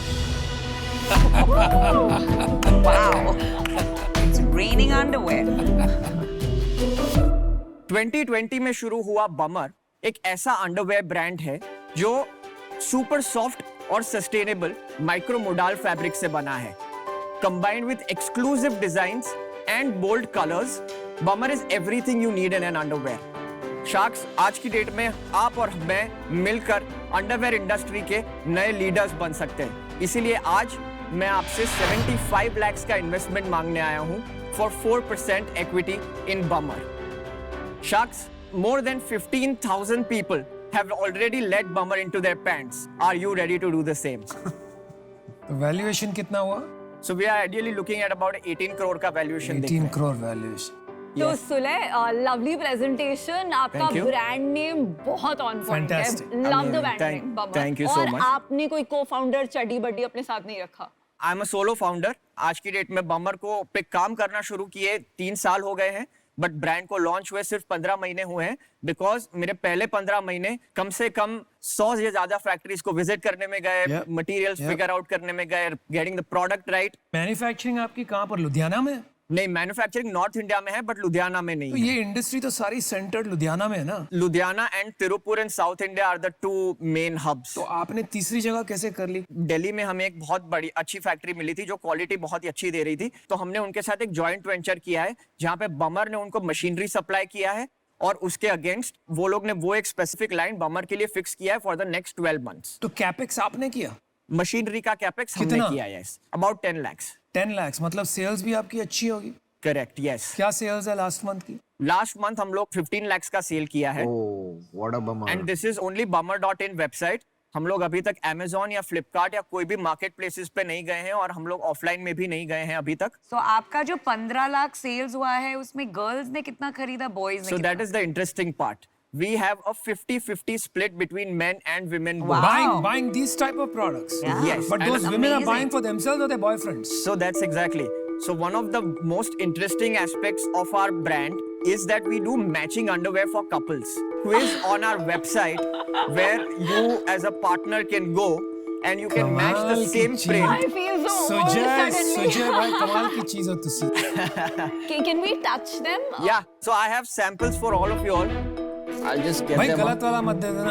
Wow. It's raining underwear.
2020 में शुरू हुआ बमर एक ऐसा अंडरवेयर ब्रांड है जो सुपर सॉफ्ट और सस्टेनेबल माइक्रोमोडाल फैब्रिक से बना है। combined with exclusive designs and bold colors, Bummer is everything you need in an underwear. Sharks, आज की डेट में आप और मैं मिलकर अंडरवेयर इंडस्ट्री के नए लीडर्स बन सकते हैं। इसीलिए आज मैं आपसे 75 lakhs का इन्वेस्टमेंट मांगने आया हूं for 4% equity in Bummer. Sharks, more than 15,000 people have already led Bummer into their pants. Are you ready to do the same?
तो वैल्यूएशन कितना हुआ?
So we are ideally looking at about 18 crore का valuation.
18 crore valuation.
तो सुलय, लवली प्रेजेंटेशन, आपका
Thank you.
ब्रांड नेम बहुत ऑन पॉइंट है।
Fantastic.
Love the brand
Thank-
name bummer.
thank you so
और
much.
आपने कोई को-फाउंडर चड्डी बड्डी अपने साथ नहीं रखा।
I'm a solo founder. आज की डेट में बमर को पे काम करना शुरू किए 3 साल हो गए हैं, बट ब्रांड को लॉन्च हुए सिर्फ 15 महीने हुए हैं, बिकॉज मेरे पहले 15 महीने कम से कम 100 से ज्यादा फैक्ट्रीज को विजिट करने में गए,
Yep.
Materials
Yep.
Figure out करने में गए, getting the product right.
Manufacturing आपकी कहाँ पर, लुधियाना में?
नहीं, मैन्युफैक्चरिंग नॉर्थ इंडिया में है, बट लुधियाना में नहीं
तो
है।
ये इंडस्ट्री तो सारी सेंटर्ड लुधियाना में है ना?
Ludhiana and Tiruppur in South India are the 2 main hubs.
तो आपने तीसरी जगह कैसे कर ली?
दिल्ली में हमें एक बहुत बड़ी अच्छी फैक्ट्री मिली थी जो क्वालिटी बहुत ही अच्छी दे रही थी, तो हमने उनके साथ एक जॉइंट वेंचर किया है जहां पे बमर ने उनको मशीनरी सप्लाई किया है और उसके अगेंस्ट वो लोग ने वो एक स्पेसिफिक लाइन बमर के लिए फिक्स किया है फॉर द नेक्स्ट 12 months।
तो कैपेक्स आपने किया?
मशीनरी का कैपेक्स हमने
कितना?
किया है, अबाउट 10 lakhs।
10 lakhs, मतलब सेल्स भी आपकी अच्छी होगी?
Correct, yes.
क्या सेल्स है लास्ट मंथ की?
लास्ट मंथ हम लोग 15 lakhs का सेल किया है,
what a bummer.
And this is only bummer.in website. हम लोग अभी तक Amazon या Flipkart या कोई भी मार्केट प्लेसेस पे नहीं गए हैं और हम लोग ऑफलाइन में भी नहीं गए हैं अभी तक।
तो आपका जो 15 लाख सेल्स हुआ है उसमें गर्ल्स ने कितना खरीदा, बॉयज ने
So
कितना?
that is the interesting part. We have a 50-50 split between men and women both.
Wow.
Buying these type of products?
Yeah.
Yes.
But
and
those women are
amazing.
buying for themselves or their boyfriends?
So that's exactly. So one of the most interesting aspects of our brand is that we do matching underwear for couples. Quiz on our website where you as a partner can go and you can match the
कमाल की
same
चीज।
print.
I feel so old
Sujay
suddenly.
भाई कमाल की चीज हो तुसी।
Can we touch them?
Yeah. So I have samples for all of you all. I'll just get
भाई
them.
गलत वाला मत दे देना।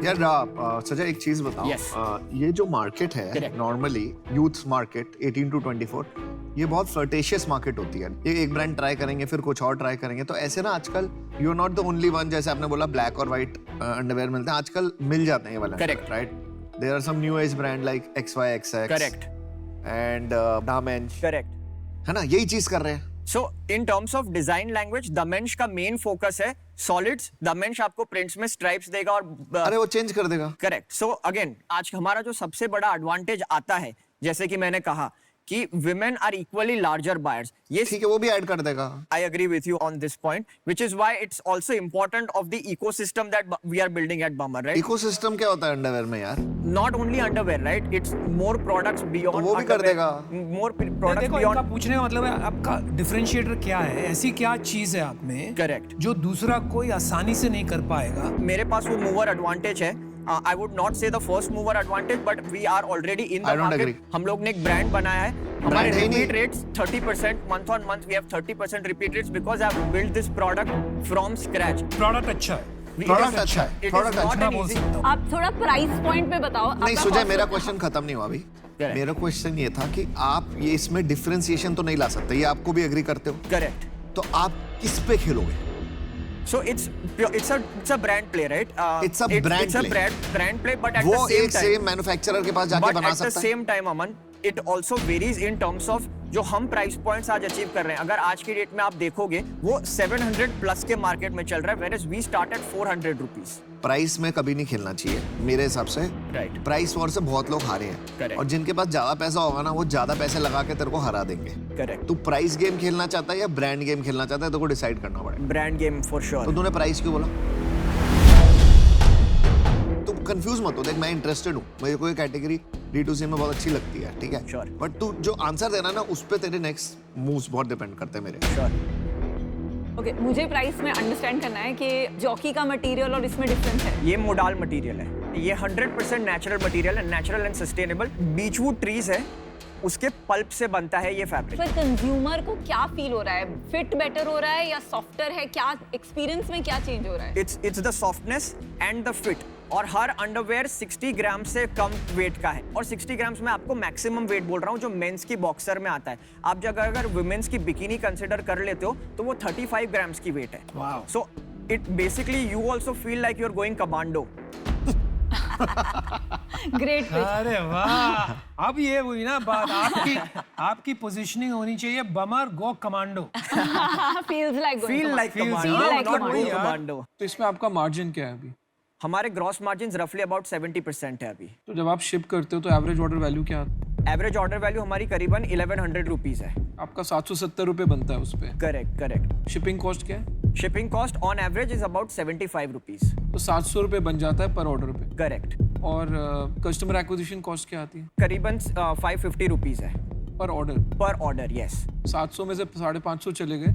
यार सजा एक चीज बताओ।
Yes.
ये जो मार्केट है
Correct.
Normally youth market 18 to 24, ये बहुत फ्लर्टेशियस मार्केट होती है। ये एक ब्रांड ट्राई करेंगे फिर कुछ और ट्राई करेंगे, तो ऐसे ना आजकल you are not the only one. जैसे आपने बोला ब्लैक और व्हाइट अंडरवेयर मिलते हैं, आजकल मिल जाते हैं ये वाला।
Correct.
Right, there are some new age brand like XYXX
Correct.
And Damench,
Correct.
है ना, यही चीज कर रहे हैं।
So in terms of design language, Damench का main focus है solids. Damench आपको prints में stripes देगा और
अरे वो चेंज कर देगा।
करेक्ट। सो अगेन आज हमारा जो सबसे बड़ा एडवांटेज आता है, जैसे कि मैंने कहा कि women are equally larger buyers. ये
ठीक है, वो भी ऐड कर देगा।
I agree with you on this point, which is why it's also important of the ecosystem that we are building at Bummer, right?
Ecosystem क्या होता है अंडरवेयर में यार?
Not only underwear, right? It's more products beyond.
वो भी कर
underwear.
देगा।
More products
देखो,
beyond.
इनका पूछने का मतलब है आपका डिफरेंशिएटर क्या है? ऐसी क्या चीज है आप में
Correct.
जो दूसरा कोई आसानी से नहीं कर पाएगा?
मेरे पास वो मूवर एडवांटेज है। I would not say the first mover advantage, but we are already in the
I don't
market.
agree.
हम लोग ने एक ब्रांड बनाया है। हमारे
है ही नहीं।
repeat rates 30%, month on month we have 30% repeat rates because I have built this product from scratch.
Product अच्छा है।
Product अच्छा है,
It is
product
not
अच्छा
an
बोल
easy.
सकता हूँ।
आप थोड़ा प्राइस पॉइंट पे बताओ।
नहीं
आपका
सुजय,
cost-
मेरा क्वेश्चन खत्म नहीं हुआ अभी।
Correct.
मेरा क्वेश्चन ये था कि आप ये इसमें डिफरेंशिएशन तो नहीं ला सकते, ये आपको भी एग्री करते हो?
Correct.
तो आप किस पे खेलोगे?
So it's a brand play, right?
It's a brand
It's a
play.
brand play, but at
वो
the same
एक
time.
सेम मैन्युफैक्चरर के पास जाके
But
बना
at the
सकता है।
same time, Aman, it also varies in terms of जो हम प्राइस पॉइंट्स आज अचीव कर रहे हैं। अगर आज की डेट में आप देखोगे वो 700 प्लस के मार्केट में चल रहा है, whereas we start at 400 rupees.
Price में कभी नहीं खेलना चाहिए मेरे हिसाब से।
Right.
प्राइस वॉर से बहुत लोग हारे हैं।
Correct.
और जिनके पास ज्यादा पैसा होगा ना, वो ज्यादा पैसे लगा के तेरे को हरा देंगे।
Correct.
तू प्राइस गेम खेलना चाहता है या ब्रांड गेम खेलना चाहता है, तेरे को डिसाइड करना पड़ेगा।
Brand game for sure.
तो तूने प्राइस क्यों बोला? तू कंफ्यूज मत हो, देख मैं इंटरेस्टेड हूँ, मेरे को ये कैटेगरी D2C में बहुत अच्छी लगती है, ठीक है?
Sure.
बट तू जो आंसर देना ना, उस पे तेरे नेक्स्ट मूव्स बहुत डिपेंड करते हैं मेरे।
Sure.
ओके, मुझे प्राइस में अंडरस्टैंड करना है कि जॉकी का मटेरियल और इसमें डिफरेंस है।
ये मोडाल मटेरियल है, ये 100% नेचुरल मटेरियल है, नेचुरल एंड सस्टेनेबल। बीचवुड ट्रीज है उसके पल्प से बनता है ये फैब्रिक।
फिर कंज्यूमर को क्या फील हो रहा है? फिट बेटर हो रहा है या सॉफ्टर है? क्या एक्सपीरियंस में क्या चेंज हो रहा है?
It's the softness and the fit. और हर अंडरवेयर 60 ग्राम से कम वेट का है, और 60 ग्राम्स में आपको मैक्सिमम वेट बोल रहा हूँ जो मेंस की बॉक्सर में आता है। आप जब अगर वुमेन्स की बिकिनी कंसिडर कर लेते हो तो वो 35 ग्राम्स की वेट है।
Wow.
So it basically you also feel like you are going commando.
Great.
अरे वाह, अब ये हुई ना बात, आपकी पोजीशनिंग होनी चाहिए बमर गो कमांडो।
Feel like
commando.
तो इसमें आपका मार्जिन क्या है अभी?
हमारे ग्रॉस मार्जिन रफली अबाउट 70% है अभी।
तो जब आप शिप करते हो तो एवरेज ऑर्डर वैल्यू क्या आता है?
एवरेज ऑर्डर वैल्यू हमारी करीबन 1100 रुपीज है।
आपका 770 रुपए बनता है उस पे।
करेक्ट।
शिपिंग कॉस्ट क्या है?
Shipping cost on average is about 75 rupees.
तो 700 रुपए बन जाता है पर ऑर्डर पे।
करेक्ट।
और कस्टमर एक्विजिशन कॉस्ट क्या आती है?
करीबन 550 रुपीज है
पर ऑर्डर। यस। 700 में से 550 चले गए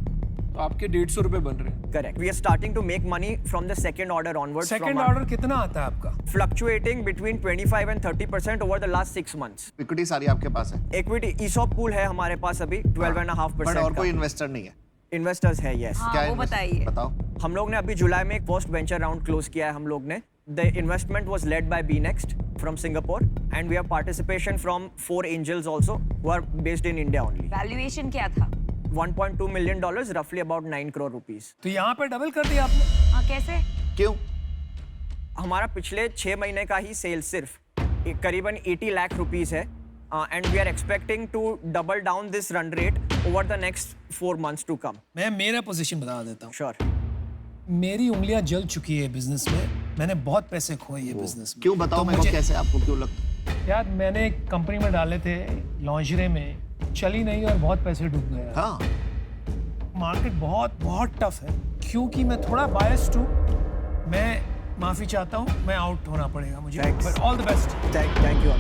तो आपके 150 रुपए बन रहे हैं।
Correct. We are starting to make money from the second order onwards.
Second order कितना आता है आपका?
Fluctuating between 25 and 30% over the last 6 months।
Equity सारी आपके पास है?
इक्विटी ESOP पूल है हमारे पास अभी 12.5%।
बट और कोई इन्वेस्टर नहीं है?
इन्वेस्टर्स है, यस।
हाँ,
क्या
वो बताइए।
बताओ।
हम लोग ने अभी जुलाई में एक फर्स्ट वेंचर राउंड क्लोज किया है हम लोग ने। The investment was led by BNext from Singapore and we have participation from 4 angels also who are based in India only.
Valuation क्या था?
$1.2 million, रफली अबाउट 9 crore रुपीज।
तो यहाँ पे डबल कर दिया आपने?
हाँ, कैसे?
क्यों?
हमारा पिछले 6 महीने का ही सेल सिर्फ करीबन 80 लाख रुपीस है, and we are expecting to double down this run rate over the next 4 months to come.
मैं मेरा पोजीशन बता देता हूँ।
श्योर।
मेरी उंगलियां जल चुकी है बिजनेस में, मैंने बहुत पैसे खोए ये बिजनेस में।
क्यों बताओ
तो
मेरे को, कैसे आपको क्यों लगता है?
यार मैंने एक कंपनी में डाले थे लॉन्जरे में, चली नहीं और बहुत पैसे डूब गए।
हाँ,
मार्केट बहुत टफ है। क्योंकि मैं थोड़ा बायस्ड हूँ, मैं माफी चाहता हूँ, मैं आउट होना पड़ेगा मुझे। But all the best.
Thank you.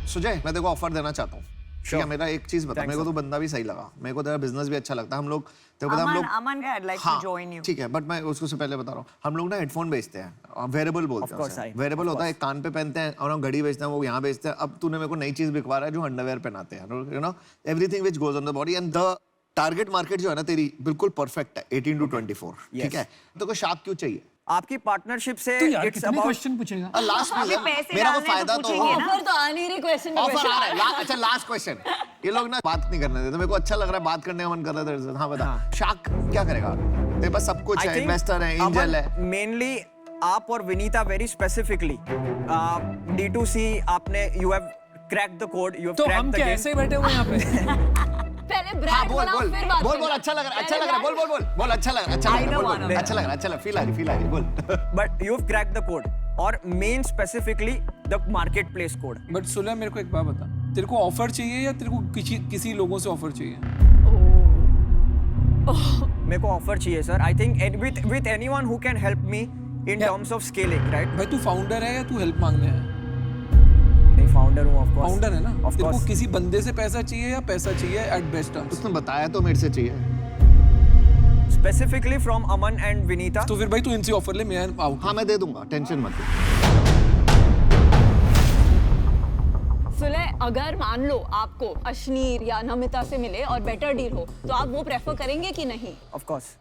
Sujay, मैं देखो ऑफर देना चाहता हूँ। ठीक है, मेरा एक चीज बता, मेरे को तो बंदा भी सही लगा, मेरे को तेरा बिजनेस भी अच्छा लगता है। हम लोग
अमन का I'd like to join you।
ठीक है, बट मैं उसको से पहले बता रहा हूँ, हम लोग ना हेडफोन बेचते हैं, वेरेबल बोलते हैं। वेरेबल होता है, एक कान पे पहनते हैं, और हम घड़ी बेचते हैं, वो यहाँ बेचते हैं। अब तूने मेरे को नई चीज बिकवा रहा है जो अंडरवेयर पहनाते हैं, you know, everything which goes on the body. And the target market जो है ना तेरी, बिल्कुल परफेक्ट है, 18 to 24। ठीक है, तो को शार्क क्यों चाहिए?
आपकी पार्टनरशिप से
तो यार
इट्स
कितने
अबाउट
क्वेश्चन पूछेगा?
लास्ट
अभी पैसे
मेरा को
डालने
फायदा
तो
तो
पूछेंगे
हो।
ना।
ऑफर तो आ नहीं रही, क्वेश्चन
ऑफर आ रहा है। अच्छा, लास्ट क्वेश्चन। ये लोग ना बात नहीं करने देते, मेरे को अच्छा लग रहा है, बात करने का मन कर रहा है। हाँ बता, शार्क क्या करेगा? तेरे पास सब कुछ है, इन्वेस्टर है, एंजल है।
मेनली आप और विनीता वेरी स्पेसिफिकली D2C आपने you have cracked the code, you have
तो
क्रैक्ड
हम
द
क्या
गेम।
ऐसे ही बैठे हुए हैं यहाँ पे?
पहले ब्रांड बनाओ फिर बात
बोल,
करना।
अच्छा लग रहा है, अच्छा लग रहा है, बोल, अच्छा लग रहा है, अच्छा लग रहा है, फील आ रही, बोल।
But you have cracked the code, और main specifically the market place code.
But सुलह, मेरे को एक बात बता, तेरे को ऑफर चाहिए या तेरे को किसी लोगों से ऑफर चाहिए?
मेरे को ऑफर चाहिए sir. I think with anyone who can help me in terms of scaling, right?
भाई तू फाउंडर है या तू हेल्प मांगने है?
नहीं, फाउंडर हूँ, ऑफ कोर्स।
फाउंडर है ना?
ऑफ
तेरे को
कोर्स।
किसी बंदे से पैसा चाहिए या पैसा चाहिए एट बेस्ट टर्म्स?
उसने बताया तो मेरे से चाहिए।
Specifically from Aman and Vinita.
तो फिर भाई तू इनसे ऑफर ले, मैं आउट।
हाँ, मैं दे दूंगा, टेंशन मत ले।
सुलह, अगर मान लो आपको अश्नीर या नमिता से मिले और बेटर डील हो, तो आप वो प्रेफर करेंगे कि नहीं?
Of course.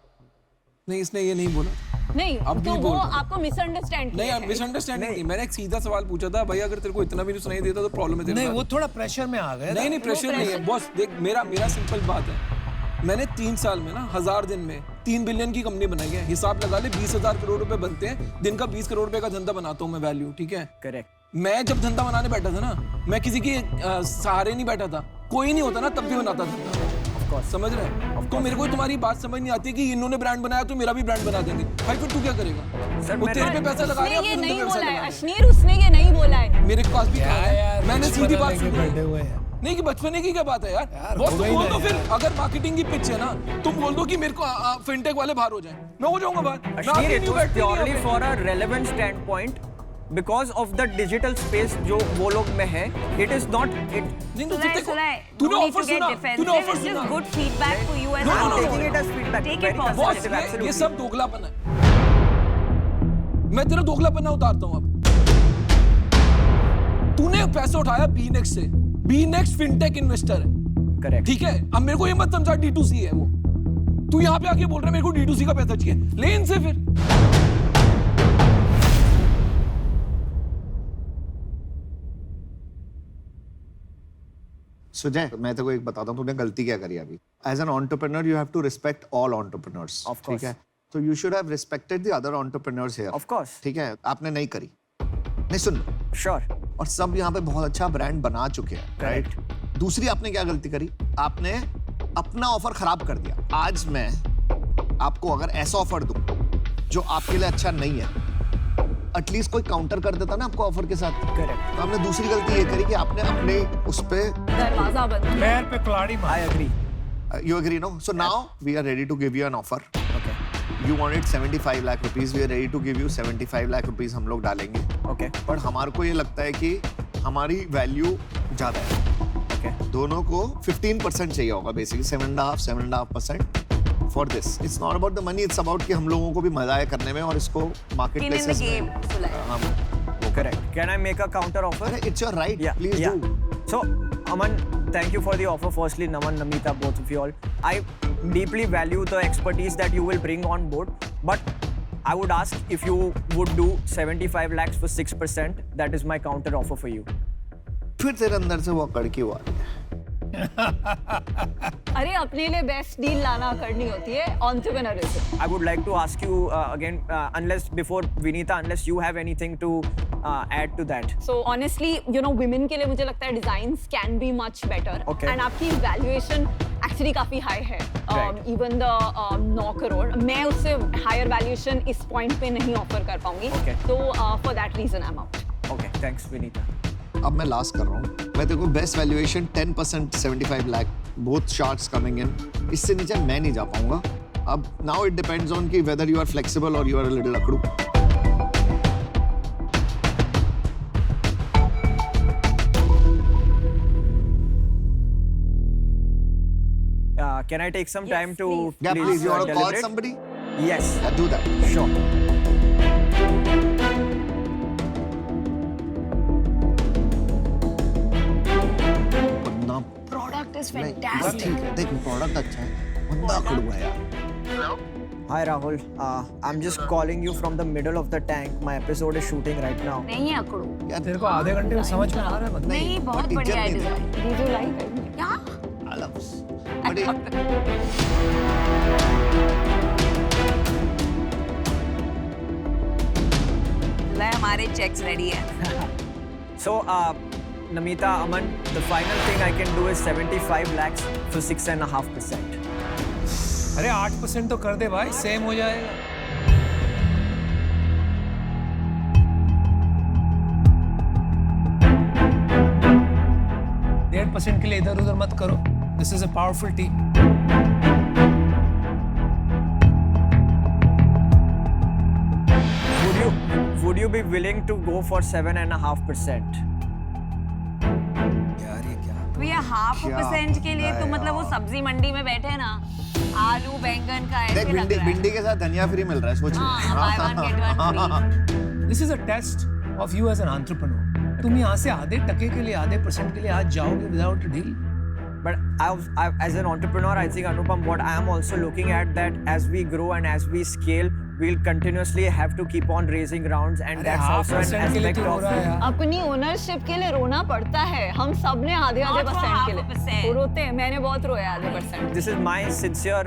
नहीं, इसने ये नहीं बोला।
नहीं,
अब
तो
भी
वो
बोल रहा हूं।
आपको मिसअंडरस्टैंड किया
नहीं,
है।
मिसअंडरस्टैंडिंग नहीं, मैंने एक सीधा सवाल पूछा था, भाई अगर तेरे को इतना भी नहीं सुनाई देता तो प्रॉब्लम है तेरे
नहीं,
साथ।
वो थोड़ा प्रेशर में आ गए।
नहीं, प्रेशर नहीं है बॉस। देख, मेरा सिंपल बात है, मैंने 3 साल में ना 1000 दिन में 3 बिलियन की कंपनी बनाई है। हिसाब लगा ले, 20,000 करोड़ रुपए बनते हैं, दिन का 20 करोड़ रुपए का धंधा बनाता हूँ मैं, वैल्यू। ठीक है,
करेक्ट।
मैं जब धंधा बनाने बैठा था ना, मैं किसी के सहारे नहीं बैठा था, कोई नहीं होता ना तब भी बनाता था। समझ रहे हैं? तो मेरे को तुम्हारी बात समझ नहीं आती कि इन्होंने ब्रांड बनाया तो मेरा भी ब्रांड बना देंगे। भाई फिर तू क्या करेगा? वो तेरे पे पैसा लगा रहे हैं,
ये
अपने
नहीं
धंधे पे पैसा
बोला है
लगा रहे
अश्नीर, उसने ये नहीं बोला है।
हैं। मेरे पास भी
क्या
है,
यार,
मैंने सीधी बात सुनी
बैठे
है।
हुए हैं।
नहीं कि बचपने की क्या बात है यार,
यार,
बॉस
हो
तुम
गई
बोल
ना
दो फिर,
यार।
अगर मार्केटिंग की पिच है ना, तुम बोल दो कि मेरे को फिनटेक वाले बाहर हो जाएं, मैं हो जाऊंगा बाहर।
Ashneer, it was purely for a relevant standpoint because of the digital space जो वो लोग में है. It is not it.
नहीं तो
Sulay,
तूने
no need
offer
to get
सुना,
defensive.
तूने ऑफर
It's just
सुना।
good feedback for you as
No,
a
no, no,
taking
business.
it as feedback.
Take it
Very
positive.
Boss,
positive, absolutely.
ये सब दोगलापन है। मैं तेरा दोगलापन उतारता हूँ अब। तूने पैसे उठाया BNext से, बी नेक्स्ट फिनटेक इन्वेस्टर है,
करेक्ट,
ठीक है? अब मेरे को ये मत समझा D2C है वो, तू यहाँ पे आके बोल रहा है मेरे को D2C का पैसा चाहिए, ले इनसे फिर।
सुजय, मैं तेरे को एक बताता हूँ तूने गलती क्या करी अभी। As an entrepreneur you have to respect all entrepreneurs, ठीक है? तो you should have respected the other entrepreneurs here,
of course,
ठीक है? आपने नहीं करी, नहीं सुन,
श्योर,
और सब यहाँ पे बहुत अच्छा ब्रांड बना चुके हैं, राइट? दूसरी आपने क्या गलती करी, आपने अपना ऑफर खराब कर दिया। आज मैं आपको अगर ऐसा ऑफर दूं जो आपके लिए अच्छा नहीं है, एटलीस्ट कोई काउंटर कर देता ना आपको ऑफर के साथ,
करेक्ट।
तो आपने दूसरी गलती ये करी कि आपने अपने उस पे
दरवाजा बंद किया।
पैर पे कुल्हाड़ी मार।
I agree.
you agree, no? So now we are ready to give you an offer.
Okay.
You wanted 75 lakh rupees. We are ready to give you 75 lakh rupees. हम लोग डालेंगे.
Okay.
पर हमारे को ये लगता है कि हमारी वैल्यू ज्यादा है.
Okay.
दोनों को 15% चाहिए होगा basically, 7.5% for this. It's not about the money. It's about कि हम लोगों को भी मजा आए करने में और इसको मार्केट प्लेसेस में हम
Correct. Can I make a counter offer?
It's your right.
Yeah.
Please
yeah.
do.
So, Aman, thank you for the offer. Firstly, Naman, Namita, both of you all. I deeply value the expertise that you will bring on board. But I would ask if you would do 75 lakhs for 6%. That is my counter offer for you.
फिर तेरे अंदर से वो अकड़ क्यों आ रही है?
अरे अपने लिए बेस्ट डील लाना करनी होती है, entrepreneurship.
I would like to ask you again, unless before Vinita, unless you have anything to add to that.
So honestly, you know, women के लिए मुझे लगता है designs can be much better.
Okay.
And आपकी valuation actually काफी high है.
Right.
Even the 9 करोड़, मैं उससे higher valuation इस point पे नहीं offer कर पाऊंगी.
Okay.
So for that reason I'm out.
Okay, thanks, Vinita.
अब मैं लास्ट कर रहा हूँ, मैं तेरे को best valuation 10% 75 lakh, both shorts coming in, इससे नीचे मैं नहीं जा पाऊंगा. अब नाउ इट डिपेंड्स ऑन कि वेदर यू आर फ्लेक्सिबल और यू आर अ लिटिल अकड़ू.
Can I take some
Yes,
time to
please.
Yeah, please, you want to call
deliberate?
somebody?
Yes,
Yeah, do that.
sure.
बंदा
प्रोडक्ट इज
नहीं, बस
फैंटास्टिक.
ठीक है, देख प्रोडक्ट अच्छा है, बंदा अकड़ू है यार.
Hello?
Hi Rahul, I'm just calling you from the middle of the tank. My episode is shooting right now.
नहीं है अकड़ू.
यार
तेरे को आधे घंटे में समझ में आ रहा है बंदा?
नहीं, बहुत
but
बढ़िया है
इज्जत नहीं
design.
Did you like it?
क्या?
I love this. But it-
ले हमारे चेक्स रेडी है.
So, Namita, Aman, the final thing I can do is 75 lakhs for 6.5%.
अरे 8% तो कर दे भाई, सेम हो जाएगा. 1.5% के लिए इधर उधर मत करो. This is a powerful team.
Would you be willing to go for 7.5%?
यार ये क्या?
तो ये 0.5% के लिए
क्या
तो मतलब वो
यार?
सब्जी मंडी में बैठे ना, आलू बैंगन का
देख
ऐसे लग
भिंडी
रहा है.
भिंडी के साथ धनिया फ्री मिल रहा है, सोच
हाँ, buy one, get one free.
This is a test of you as an entrepreneur. तुम यहाँ से आधे टके के लिए, आधे परसेंट के लिए आज जाओगे without a deal.
But as an entrepreneur, I think Anupam, what I am also looking at that as we grow and as we scale, we'll continuously have to keep on raising rounds, and that's also an
0.5% के लिए
aspect
क्यों हो
of
रहा है यार?
अपनी ओनरशिप के लिए रोना पड़ता है. हम सब ने आधे
Not for
परसेंट के लिए
0.5%.
वो रोते हैं. मैंने बहुत रोया आधे percent.
This is my sincere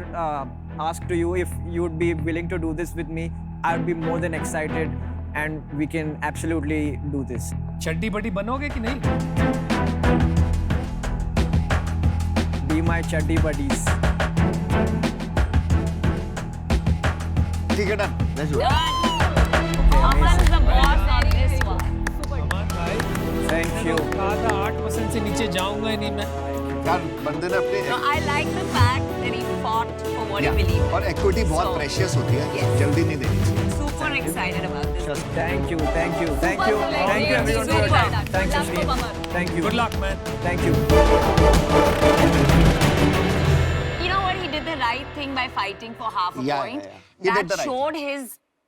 ask to you. If you would be willing to do this with me, I would be more than excited, and we can absolutely do this.
चड्डी बड्डी बनोगे कि नहीं?
Be my chuddy buddies.
ठीक है done, let's do.
Aman is the boss on this one.
अमन भाई,
Thank you.
कहा था 8% से नीचे जाऊंगा ही नहीं मैं.
यार बंदे ने अपने
No, I like the fact that he fought for what he
Yeah,
believed in.
और इक्विटी बहुत
So,
प्रेशियस होती है,
yes.
जल्दी नहीं देनी चाहिए.
Super excited about this.
Just thank you, thank you, thank you,
Super,
thank you everyone for your
super.
time. Thank you,
Good luck,
Sneha.
Amar.
Thank you.
Good luck, man.
Thank you.
You know what? He did the right thing by fighting for half a
Yeah,
point.
yeah, yeah. He did
That
the right
showed his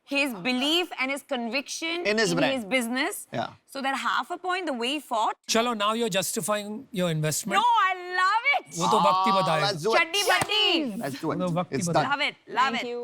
his belief and his conviction
In his brand.
his business.
Yeah.
So that half a point, the way he fought.
चलो, now you're justifying your investment.
No, I love it.
वो तो वक्त ही बताएगा।
Let's do it.
Chaddi Buddi.
Let's do it.
वो वक्त ही
It's
बताएगा।
done.
Love it. Love
Thank
it.
you.